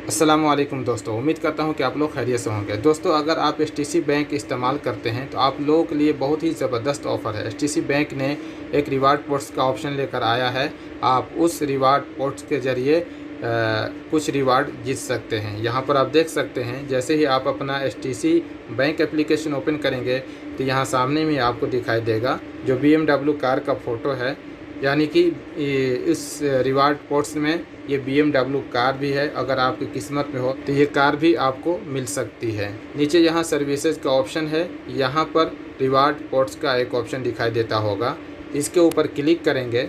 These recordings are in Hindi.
अस्सलामुअलैकुम दोस्तों, उम्मीद करता हूं कि आप लोग खैरियत से होंगे। दोस्तों, अगर आप एचटीसी बैंक इस्तेमाल करते हैं तो आप लोगों के लिए बहुत ही ज़बरदस्त ऑफ़र है। एचटीसी बैंक ने एक रिवार्ड पॉइंट्स का ऑप्शन लेकर आया है। आप उस रिवार्ड पॉइंट्स के ज़रिए कुछ रिवार्ड जीत सकते हैं। यहां पर आप देख सकते हैं, जैसे ही आप अपना एचटीसी बैंक एप्लीकेशन ओपन करेंगे तो यहां सामने में आपको दिखाई देगा जो BMW कार का फ़ोटो है, यानी कि इस रिवार्ड पॉइंट्स में ये BMW कार भी है। अगर आपकी किस्मत में हो तो ये कार भी आपको मिल सकती है। नीचे यहाँ सर्विसेज का ऑप्शन है, यहाँ पर रिवार्ड पॉइंट्स का एक ऑप्शन दिखाई देता होगा। इसके ऊपर क्लिक करेंगे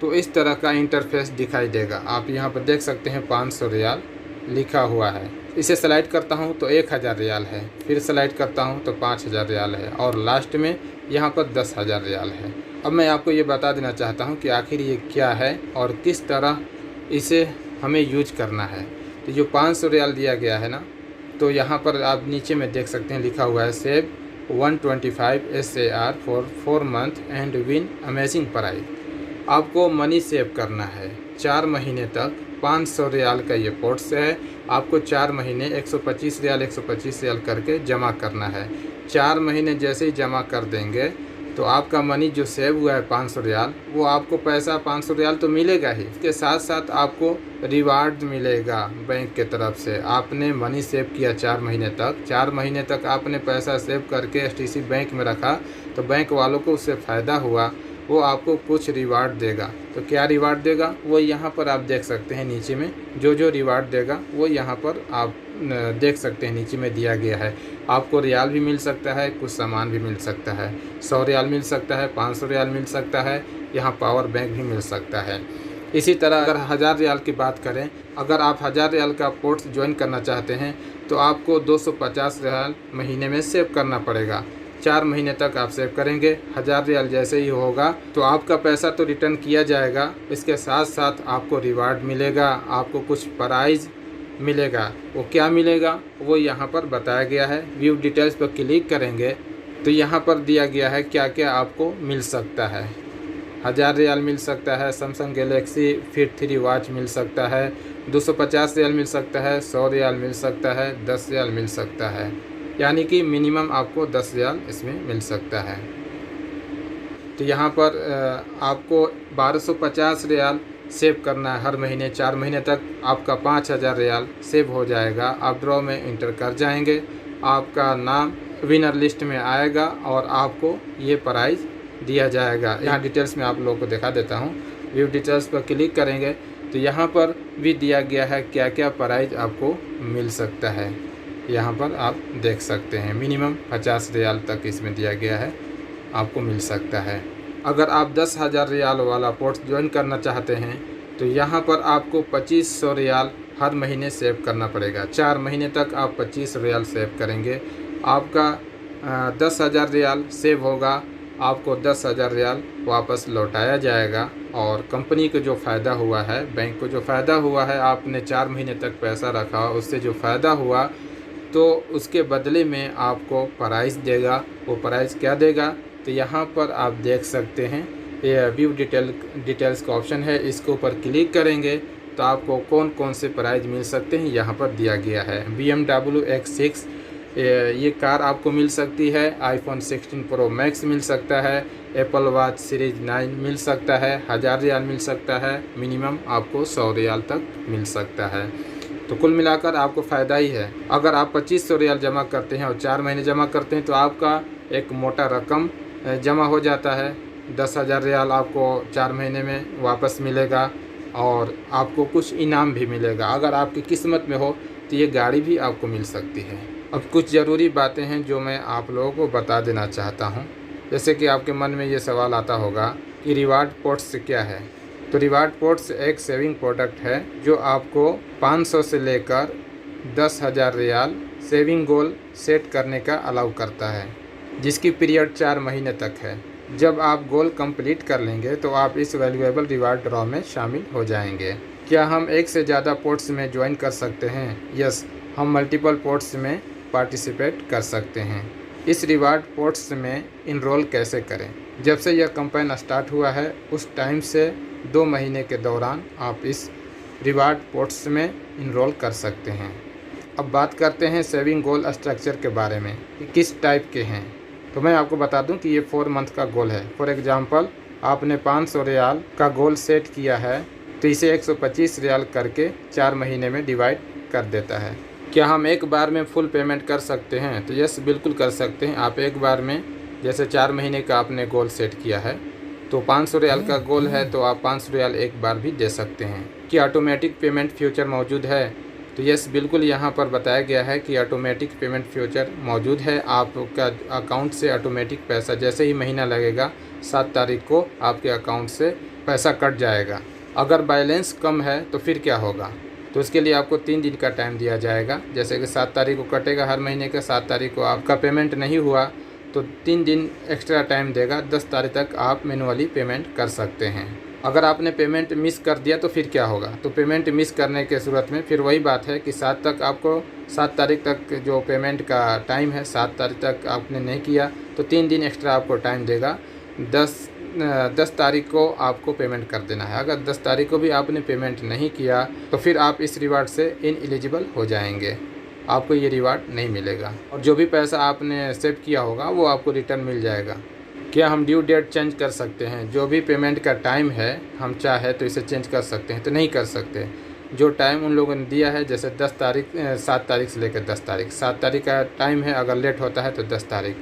तो इस तरह का इंटरफेस दिखाई देगा। आप यहाँ पर देख सकते हैं 500 रियाल लिखा हुआ है। इसे सेलेक्ट करता हूँ तो 1000 रियाल है, फिर सेलेक्ट करता हूँ तो 5000 रियाल है और लास्ट में यहाँ पर 10,000 रियाल है। अब मैं आपको ये बता देना चाहता हूँ कि आखिर ये क्या है और किस तरह इसे हमें यूज करना है। तो जो 500 रियाल दिया गया है ना, तो यहाँ पर आप नीचे में देख सकते हैं लिखा हुआ है save 125 SAR for 4 month and win amazing prize. आपको मनी सेव करना है 4 महीने तक। 500 रियाल का ये पोर्ट्स है। आपको 4 महीने 125 रियाल करके जमा करना है। 4 महीने जैसे ही जमा कर देंगे तो आपका मनी जो सेव हुआ है 500 रियाल, वो आपको पैसा 500 रियाल तो मिलेगा ही, इसके साथ साथ आपको रिवार्ड मिलेगा बैंक के तरफ से। आपने मनी सेव किया 4 महीने तक, 4 महीने तक आपने पैसा सेव करके एचटीसी बैंक में रखा, तो बैंक वालों को उससे फ़ायदा हुआ, वो आपको कुछ रिवार्ड देगा। तो क्या रिवार्ड देगा वो यहाँ पर आप देख सकते हैं। नीचे में जो रिवार्ड देगा वो यहाँ पर आप देख सकते हैं, नीचे में दिया गया है। आपको रियाल भी मिल सकता है, कुछ सामान भी मिल सकता है। 100 रियाल मिल सकता है, 500 रियाल मिल सकता है, यहाँ पावर बैंक भी मिल सकता है। इसी तरह अगर 1000 रियाल की बात करें, अगर आप 1000 रियाल का पोर्ट्स ज्वाइन करना चाहते हैं तो आपको 250 रियाल महीने में सेव करना पड़ेगा। 4 महीने तक आप सेव करेंगे। 1000 रियाल जैसे ही होगा तो आपका पैसा तो रिटर्न किया जाएगा, इसके साथ साथ आपको रिवार्ड मिलेगा, आपको कुछ प्राइज़ मिलेगा। वो क्या मिलेगा वो यहाँ पर बताया गया है। व्यू डिटेल्स पर क्लिक करेंगे तो यहाँ पर दिया गया है क्या क्या आपको मिल सकता है। 1000 रियाल मिल सकता है, सैमसंग गैलेक्सी फिट 3 वॉच मिल सकता है, 250 रियाल मिल सकता है, 100 रियाल मिल सकता है, 10 रियाल मिल सकता है, यानी कि मिनिमम आपको 10 रियाल इसमें मिल सकता है। तो यहाँ पर आपको 1250 रियाल सेव करना है हर महीने। 4 महीने तक आपका 5000 रियाल सेव हो जाएगा। आप ड्रॉ में इंटर कर जाएंगे, आपका नाम विनर लिस्ट में आएगा और आपको ये प्राइज़ दिया जाएगा। यहाँ डिटेल्स में आप लोगों को दिखा देता हूँ। व्यू डिटेल्स पर क्लिक करेंगे तो यहाँ पर भी दिया गया है क्या क्या प्राइज़ आपको मिल सकता है। यहाँ पर आप देख सकते हैं मिनिमम 50 रियाल तक इसमें दिया गया है, आपको मिल सकता है। अगर आप 10,000 रियाल वाला पोर्ट्स ज्वाइन करना चाहते हैं तो यहाँ पर आपको 2500 रियाल हर महीने सेव करना पड़ेगा। 4 महीने तक आप 25 रियाल सेव करेंगे, आपका 10,000 रियाल सेव होगा, आपको 10,000 रियाल वापस लौटाया जाएगा। और कंपनी को जो फ़ायदा हुआ है, बैंक को जो फ़ायदा हुआ है, आपने 4 महीने तक पैसा रखा, उससे जो फ़ायदा हुआ तो उसके बदले में आपको प्राइस देगा। वो प्राइस क्या देगा तो यहाँ पर आप देख सकते हैं, ये व्यू डिटेल्स का ऑप्शन है, इसके ऊपर क्लिक करेंगे तो आपको कौन कौन से प्राइस मिल सकते हैं यहाँ पर दिया गया है। BMW X6 ये कार आपको मिल सकती है, iPhone 16 Pro Max मिल सकता है, Apple Watch सीरीज 9 मिल सकता है, 1000 रियाल मिल सकता है, मिनिमम आपको 100 रियाल तक मिल सकता है। तो कुल मिलाकर आपको फ़ायदा ही है। अगर आप 2500 रियाल जमा करते हैं और 4 महीने जमा करते हैं तो आपका एक मोटा रकम जमा हो जाता है। 10,000 रियाल आपको 4 महीने में वापस मिलेगा और आपको कुछ इनाम भी मिलेगा। अगर आपकी किस्मत में हो तो ये गाड़ी भी आपको मिल सकती है। अब कुछ ज़रूरी बातें हैं जो मैं आप लोगों को बता देना चाहता हूँ। जैसे कि आपके मन में ये सवाल आता होगा कि रिवार्ड पॉइंट्स क्या है। तो रिवार्ड पॉइंट्स एक सेविंग प्रोडक्ट है जो आपको 500 से लेकर 10,000 रियाल सेविंग गोल सेट करने का अलाउ करता है, जिसकी पीरियड 4 महीने तक है। जब आप गोल कंप्लीट कर लेंगे तो आप इस वैल्यूएबल रिवार्ड ड्रॉ में शामिल हो जाएंगे। क्या हम एक से ज़्यादा पोर्ट्स में ज्वाइन कर सकते हैं? यस, हम मल्टीपल पोर्ट्स में पार्टिसिपेट कर सकते हैं। इस रिवार्ड पोर्ट्स में इनरोल कैसे करें? जब से यह कैंपेन स्टार्ट हुआ है उस टाइम से 2 महीने के दौरान आप इस रिवार्ड पोर्ट्स में इनरोल कर सकते हैं। अब बात करते हैं सेविंग गोल स्ट्रक्चर के बारे में कि किस टाइप के हैं। तो मैं आपको बता दूं कि ये 4 मंथ का गोल है। फॉर एग्जांपल आपने 500 रियाल का गोल सेट किया है तो इसे 125 रियाल करके 4 महीने में डिवाइड कर देता है। क्या हम एक बार में फुल पेमेंट कर सकते हैं? तो यस, बिल्कुल कर सकते हैं। आप एक बार में, जैसे 4 महीने का आपने गोल सेट किया है तो 500 रियाल का गोल है तो आप 500 रियाल एक बार भी दे सकते हैं। कि ऑटोमेटिक पेमेंट फ्यूचर मौजूद है? तो यस, बिल्कुल यहाँ पर बताया गया है कि ऑटोमेटिक पेमेंट फ्यूचर मौजूद है। आपका अकाउंट से ऑटोमेटिक पैसा जैसे ही महीना लगेगा 7 तारीख को आपके अकाउंट से पैसा कट जाएगा। अगर बैलेंस कम है तो फिर क्या होगा? तो उसके लिए आपको 3 दिन का टाइम दिया जाएगा। जैसे कि 7 तारीख को कटेगा हर महीने का, 7 तारीख को आपका पेमेंट नहीं हुआ तो 3 दिन एक्स्ट्रा टाइम देगा। 10 तारीख तक आप मैनुअली पेमेंट कर सकते हैं। अगर आपने पेमेंट मिस कर दिया तो फिर क्या होगा? तो पेमेंट मिस करने के सूरत में फिर वही बात है कि 7 तारीख तक जो पेमेंट का टाइम है, 7 तारीख तक आपने नहीं किया तो 3 दिन एक्स्ट्रा आपको टाइम देगा। 10 तारीख को आपको पेमेंट कर देना है। अगर 10 तारीख को भी आपने पेमेंट नहीं किया तो फिर आप इस रिवार्ड से इनएलिजिबल हो जाएंगे, आपको ये रिवार्ड नहीं मिलेगा और जो भी पैसा आपने सेव किया होगा वो आपको रिटर्न मिल जाएगा। क्या हम ड्यू डेट चेंज कर सकते हैं? जो भी पेमेंट का टाइम है हम चाहे तो इसे चेंज कर सकते हैं? तो नहीं कर सकते। जो टाइम उन लोगों ने दिया है, जैसे 7 तारीख से लेकर 10 तारीख, 7 तारीख का टाइम है, अगर लेट होता है तो 10 तारीख,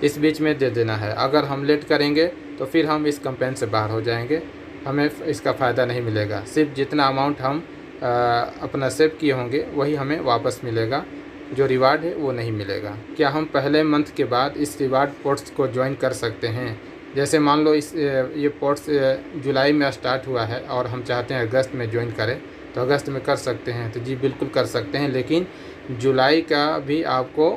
इस बीच में दे देना है। अगर हम लेट करेंगे तो फिर हम इस कैंपेन से बाहर हो जाएंगे, हमें इसका फ़ायदा नहीं मिलेगा। सिर्फ जितना अमाउंट हम अपना सेव किए होंगे वही हमें वापस मिलेगा, जो रिवार्ड है वो नहीं मिलेगा। क्या हम पहले मंथ के बाद इस रिवार्ड पोर्ट्स को ज्वाइन कर सकते हैं? जैसे मान लो ये पोर्ट्स जुलाई में स्टार्ट हुआ है और हम चाहते हैं अगस्त में ज्वाइन करें, तो अगस्त में कर सकते हैं? तो जी बिल्कुल कर सकते हैं, लेकिन जुलाई का भी आपको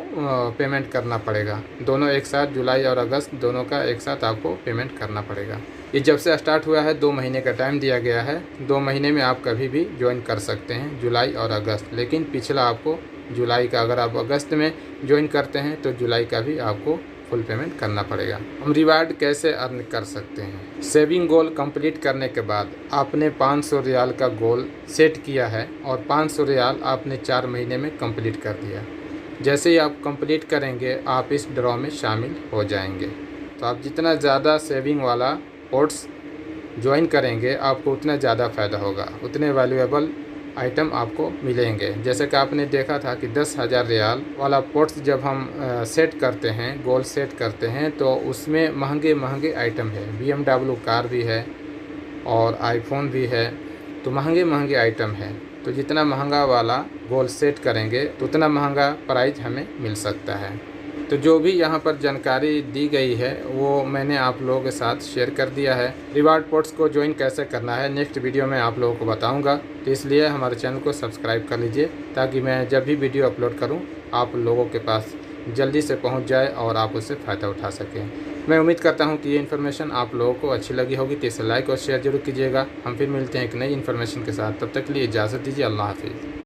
पेमेंट करना पड़ेगा। दोनों एक साथ, जुलाई और अगस्त दोनों का एक साथ आपको पेमेंट करना पड़ेगा। ये जब से स्टार्ट हुआ है 2 महीने का टाइम दिया गया है। 2 महीने में आप कभी भी ज्वाइन कर सकते हैं, जुलाई और अगस्त। लेकिन पिछला आपको जुलाई का, अगर आप अगस्त में ज्वाइन करते हैं तो जुलाई का भी आपको फुल पेमेंट करना पड़ेगा। हम रिवार्ड कैसे अर्न कर सकते हैं? सेविंग गोल कंप्लीट करने के बाद आपने 500 रियाल का गोल सेट किया है और 500 रियाल आपने 4 महीने में कंप्लीट कर दिया। जैसे ही आप कंप्लीट करेंगे आप इस ड्रॉ में शामिल हो जाएंगे। तो आप जितना ज़्यादा सेविंग वाला पोर्ट्स ज्वाइन करेंगे आपको उतना ज़्यादा फ़ायदा होगा, उतने वैल्यूएबल आइटम आपको मिलेंगे। जैसे कि आपने देखा था कि 10,000 रियाल वाला पोर्ट्स जब हम सेट करते हैं, गोल सेट करते हैं, तो उसमें महंगे महंगे आइटम है। BMW कार भी है और आईफोन भी है, तो महंगे महंगे आइटम है। तो जितना महंगा वाला गोल सेट करेंगे तो उतना महंगा प्राइस हमें मिल सकता है। तो जो भी यहाँ पर जानकारी दी गई है वो मैंने आप लोगों के साथ शेयर कर दिया है। रिवार्ड पोर्ट्स को ज्वाइन कैसे करना है नेक्स्ट वीडियो में आप लोगों को बताऊंगा, तो इसलिए हमारे चैनल को सब्सक्राइब कर लीजिए ताकि मैं जब भी वीडियो अपलोड करूं आप लोगों के पास जल्दी से पहुंच जाए और आप उससे फ़ायदा उठा सकें। मैं उम्मीद करता हूं कि ये इन्फॉर्मेशन आप लोगों को अच्छी लगी होगी, तो इसे लाइक और शेयर जरूर कीजिएगा। हम फिर मिलते हैं एक नई इन्फॉर्मेशन के साथ, तब तक के लिए इजाज़त दीजिए। अल्लाह हाफिज़।